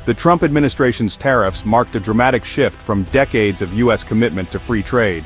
The Trump administration's tariffs marked a dramatic shift from decades of U.S. commitment to free trade.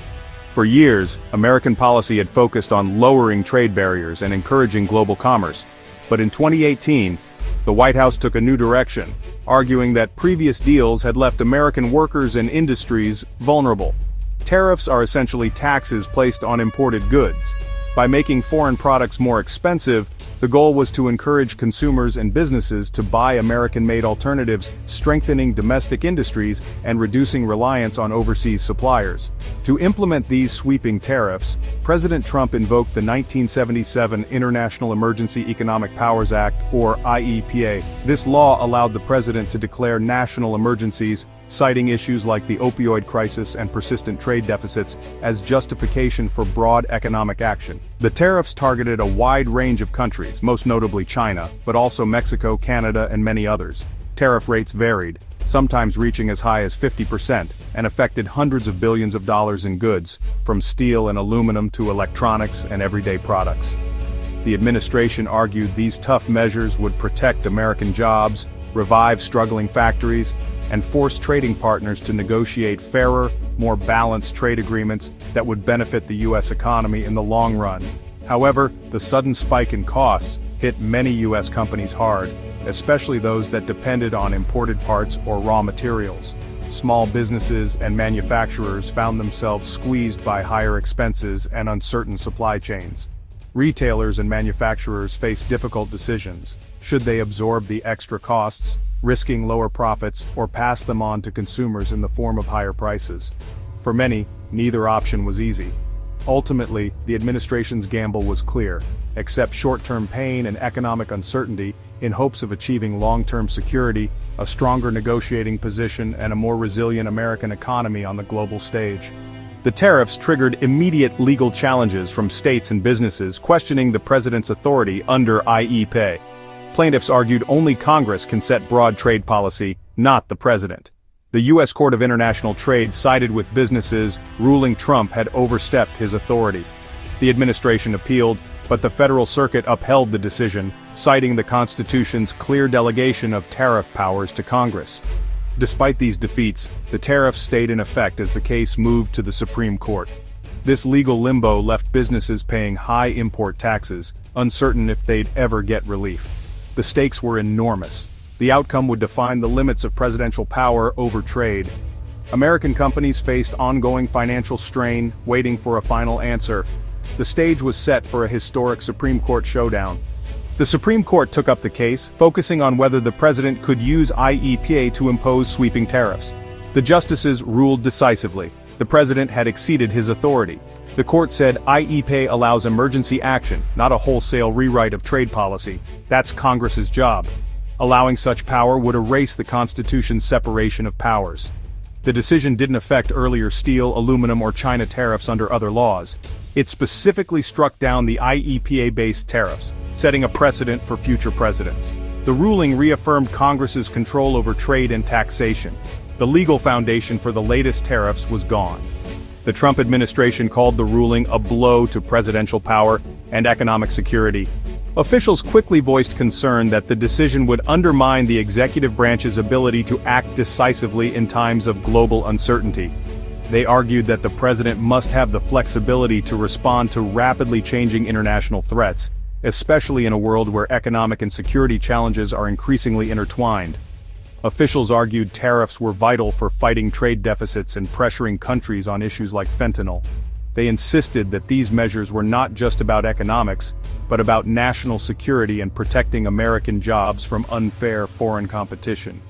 For years, American policy had focused on lowering trade barriers and encouraging global commerce. But in 2018, the White House took a new direction, arguing that previous deals had left American workers and industries vulnerable. Tariffs are essentially taxes placed on imported goods. By making foreign products more expensive, the goal was to encourage consumers and businesses to buy American-made alternatives, strengthening domestic industries and reducing reliance on overseas suppliers. To implement these sweeping tariffs, President Trump invoked the 1977 International Emergency Economic Powers Act, or IEPA. This law allowed the president to declare national emergencies, citing issues like the opioid crisis and persistent trade deficits as justification for broad economic action. The tariffs targeted a wide range of countries, most notably China, but also Mexico, Canada, and many others. Tariff rates varied, sometimes reaching as high as 50%, and affected hundreds of billions of dollars in goods, from steel and aluminum to electronics and everyday products. The administration argued these tough measures would protect American jobs, revive struggling factories, and force trading partners to negotiate fairer, more balanced trade agreements that would benefit the U.S. economy in the long run. However, the sudden spike in costs hit many U.S. companies hard, especially those that depended on imported parts or raw materials. Small businesses and manufacturers found themselves squeezed by higher expenses and uncertain supply chains. Retailers and manufacturers faced difficult decisions. Should they absorb the extra costs, risking lower profits, or pass them on to consumers in the form of higher prices? For many, neither option was easy. Ultimately, the administration's gamble was clear: accept short-term pain and economic uncertainty in hopes of achieving long-term security, a stronger negotiating position, and a more resilient American economy on the global stage. The tariffs triggered immediate legal challenges from states and businesses questioning the president's authority under IEPA. Plaintiffs argued only Congress can set broad trade policy, not the president. The U.S. Court of International Trade sided with businesses, ruling Trump had overstepped his authority. The administration appealed, but the Federal Circuit upheld the decision, citing the Constitution's clear delegation of tariff powers to Congress. Despite these defeats, the tariffs stayed in effect as the case moved to the Supreme Court. This legal limbo left businesses paying high import taxes, uncertain if they'd ever get relief. The stakes were enormous. The outcome would define the limits of presidential power over trade. American companies faced ongoing financial strain, waiting for a final answer. The stage was set for a historic Supreme Court showdown. The Supreme Court took up the case, focusing on whether the president could use IEPA to impose sweeping tariffs. The justices ruled decisively. The president had exceeded his authority. The court said IEPA allows emergency action, not a wholesale rewrite of trade policy. That's Congress's job. Allowing such power would erase the Constitution's separation of powers. The decision didn't affect earlier steel, aluminum, or China tariffs under other laws. It specifically struck down the IEPA-based tariffs, setting a precedent for future presidents. The ruling reaffirmed Congress's control over trade and taxation. The legal foundation for the latest tariffs was gone. The Trump administration called the ruling a blow to presidential power and economic security. Officials quickly voiced concern that the decision would undermine the executive branch's ability to act decisively in times of global uncertainty. They argued that the president must have the flexibility to respond to rapidly changing international threats, especially in a world where economic and security challenges are increasingly intertwined. Officials argued tariffs were vital for fighting trade deficits and pressuring countries on issues like fentanyl. They insisted that these measures were not just about economics, but about national security and protecting American jobs from unfair foreign competition.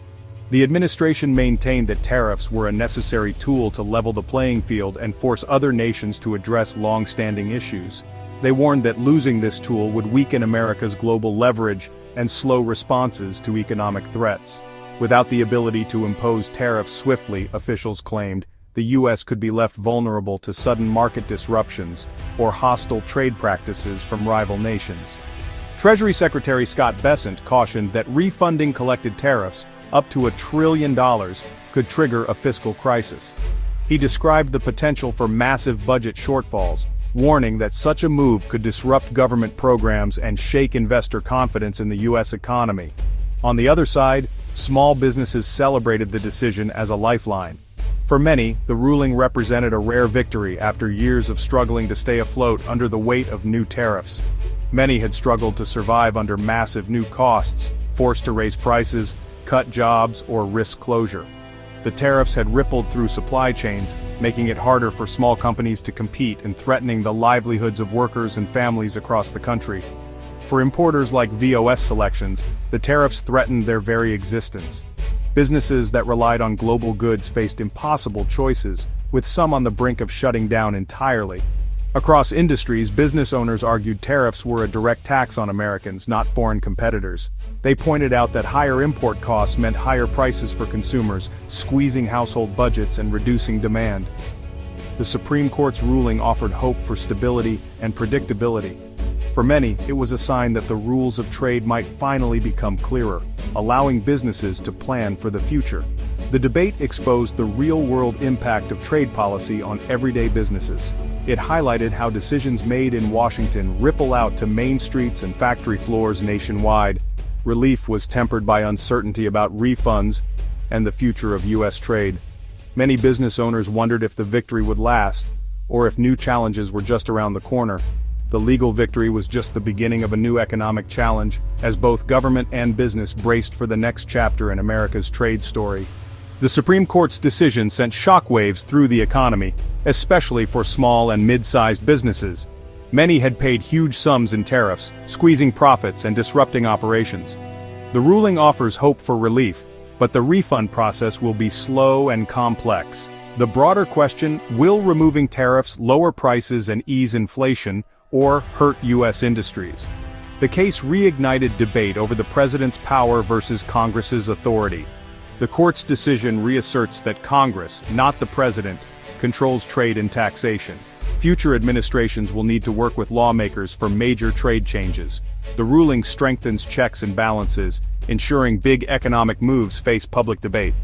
The administration maintained that tariffs were a necessary tool to level the playing field and force other nations to address long-standing issues. They warned that losing this tool would weaken America's global leverage and slow responses to economic threats. Without the ability to impose tariffs swiftly, officials claimed, the U.S. could be left vulnerable to sudden market disruptions or hostile trade practices from rival nations. Treasury Secretary Scott Bessent cautioned that refunding collected tariffs, up to $1 trillion, could trigger a fiscal crisis. He described the potential for massive budget shortfalls, warning that such a move could disrupt government programs and shake investor confidence in the U.S. economy. On the other side, Small businesses celebrated the decision as a lifeline. For many, the ruling represented a rare victory after years of struggling to stay afloat under the weight of new tariffs. Many had struggled to survive under massive new costs, forced to raise prices, cut jobs, or risk closure. The tariffs had rippled through supply chains, making it harder for small companies to compete and threatening the livelihoods of workers and families across the country. For importers like VOS Selections, the tariffs threatened their very existence. Businesses that relied on global goods faced impossible choices, with some on the brink of shutting down entirely. Across industries, business owners argued tariffs were a direct tax on Americans, not foreign competitors. They pointed out that higher import costs meant higher prices for consumers, squeezing household budgets and reducing demand. The Supreme Court's ruling offered hope for stability and predictability. For many, it was a sign that the rules of trade might finally become clearer, allowing businesses to plan for the future. The debate exposed the real-world impact of trade policy on everyday businesses. It highlighted how decisions made in Washington ripple out to main streets and factory floors nationwide. Relief was tempered by uncertainty about refunds and the future of U.S. trade. Many business owners wondered if the victory would last, or if new challenges were just around the corner. The legal victory was just the beginning of a new economic challenge, as both government and business braced for the next chapter in America's trade story. The Supreme Court's decision sent shockwaves through the economy, especially for small and mid-sized businesses. Many had paid huge sums in tariffs, squeezing profits and disrupting operations. The ruling offers hope for relief, but the refund process will be slow and complex. The broader question, will removing tariffs lower prices and ease inflation, or hurt U.S. industries? The case reignited debate over the president's power versus Congress's authority. The court's decision reasserts that Congress, not the president, controls trade and taxation. Future administrations will need to work with lawmakers for major trade changes. The ruling strengthens checks and balances, ensuring big economic moves face public debate.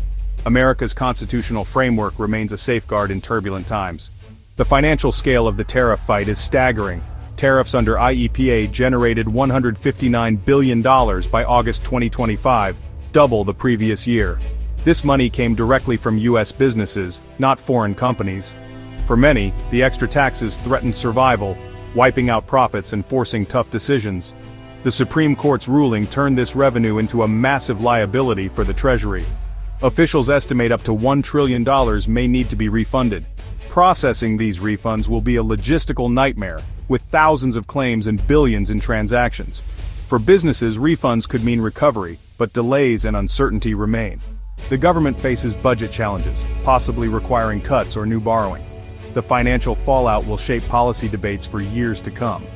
America's constitutional framework remains a safeguard in turbulent times. The financial scale of the tariff fight is staggering. Tariffs under IEPA generated $159 billion by August 2025, double the previous year. This money came directly from U.S. businesses, not foreign companies. For many, the extra taxes threatened survival, wiping out profits and forcing tough decisions. The Supreme Court's ruling turned this revenue into a massive liability for the Treasury. Officials estimate up to $1 trillion may need to be refunded. Processing these refunds will be a logistical nightmare, with thousands of claims and billions in transactions. For businesses, refunds could mean recovery, but delays and uncertainty remain. The government faces budget challenges, possibly requiring cuts or new borrowing. The financial fallout will shape policy debates for years to come.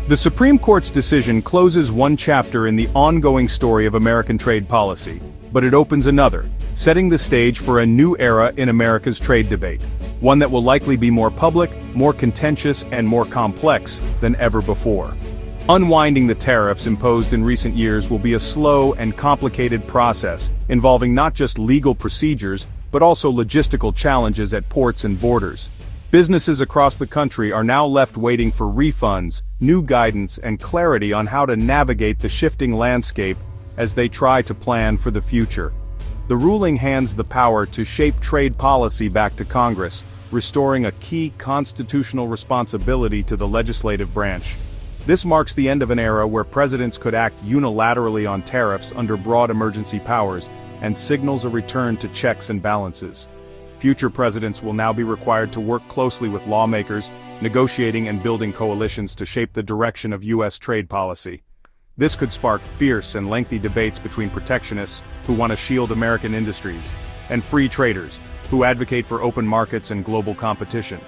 The Supreme Court's decision closes one chapter in the ongoing story of American trade policy, but it opens another, setting the stage for a new era in America's trade debate, one that will likely be more public, more contentious, and more complex than ever before. Unwinding the tariffs imposed in recent years will be a slow and complicated process, involving not just legal procedures, but also logistical challenges at ports and borders. Businesses across the country are now left waiting for refunds, new guidance, and clarity on how to navigate the shifting landscape as they try to plan for the future. The ruling hands the power to shape trade policy back to Congress, restoring a key constitutional responsibility to the legislative branch. This marks the end of an era where presidents could act unilaterally on tariffs under broad emergency powers, and signals a return to checks and balances. Future presidents will now be required to work closely with lawmakers, negotiating and building coalitions to shape the direction of U.S. trade policy. This could spark fierce and lengthy debates between protectionists, who want to shield American industries, and free traders, who advocate for open markets and global competition.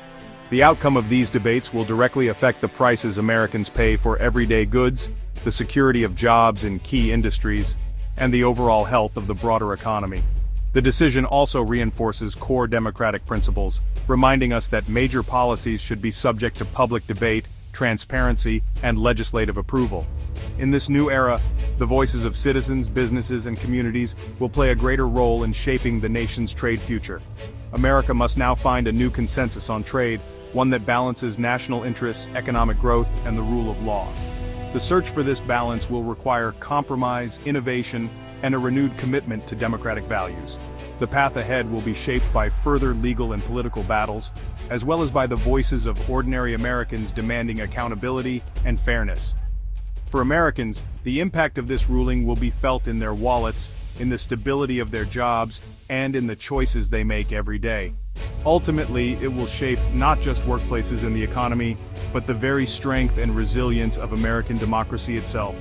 The outcome of these debates will directly affect the prices Americans pay for everyday goods, the security of jobs in key industries, and the overall health of the broader economy. The decision also reinforces core democratic principles, reminding us that major policies should be subject to public debate, transparency, and legislative approval. In this new era, the voices of citizens, businesses, and communities will play a greater role in shaping the nation's trade future. America must now find a new consensus on trade, one that balances national interests, economic growth, and the rule of law. The search for this balance will require compromise, innovation, and a renewed commitment to democratic values. The path ahead will be shaped by further legal and political battles, as well as by the voices of ordinary Americans demanding accountability and fairness. For Americans, the impact of this ruling will be felt in their wallets, in the stability of their jobs, and in the choices they make every day. Ultimately, it will shape not just workplaces and the economy, but the very strength and resilience of American democracy itself.